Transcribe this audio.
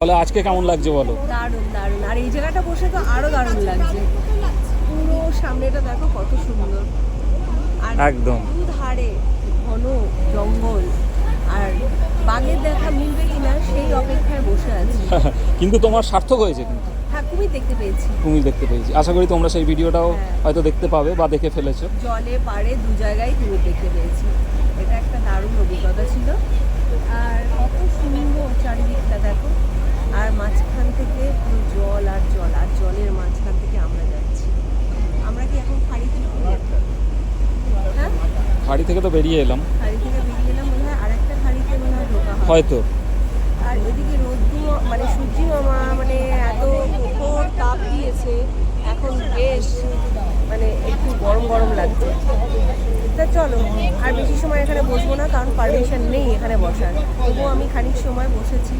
তাহলে আজকে কেমন লাগছে বলো? দারুণ দারুণ। আর এই জায়গাটা বসে তো আরো দারুণ লাগছে। পুরো সামনেটা দেখো কত সুন্দর। আর একদম দুধারে ঘন জঙ্গল, আর বাঘের দেখা মিলবে কিনা সেই অপেক্ষায় বসে আছি। কিন্তু তোমার সার্থক হয়েছে কিন্তু। হ্যাঁ, কুমির দেখতে পেয়েছি। কুমির দেখতে পেয়েছি, আশা করি তোমরা সেই ভিডিওটাও হ্যাঁ। হয়তো দেখতে পাবে বা দেখে ফেলেছো। জলে পাড়ে দু জায়গায় কুমির দেখতে পেয়েছি। এটা একটা দারুণ অভিজ্ঞতা ছিল। আর কত সুন্দর চারিদিকটা দেখো। আর মাঝখান থেকে পুরো জল আর জল, আর জলের মাঝখান থেকে আমরা যাচ্ছি। আমরা কি এখন খাড়ি থেকে হ্যাঁ খাড়ি থেকে তো বেরিয়ে এলাম খাড়ি থেকে বেরিয়ে এলাম, মনে হয় আরেকটা খাড়িতে মনে হয় ঢোকা হবে হয়তো। আর এদিকে রোদ্দুর, মানে সূর্যি মামা মানে এত প্রখর তাপ দিয়েছে, এখন বেশ মানে একটু গরম গরম লাগছে। তা চলো, আর বেশি সময় এখানে বসবো না, কারণ পারমিশন নেই এখানে বসার। তবুও আমি খানিক সময় বসেছি।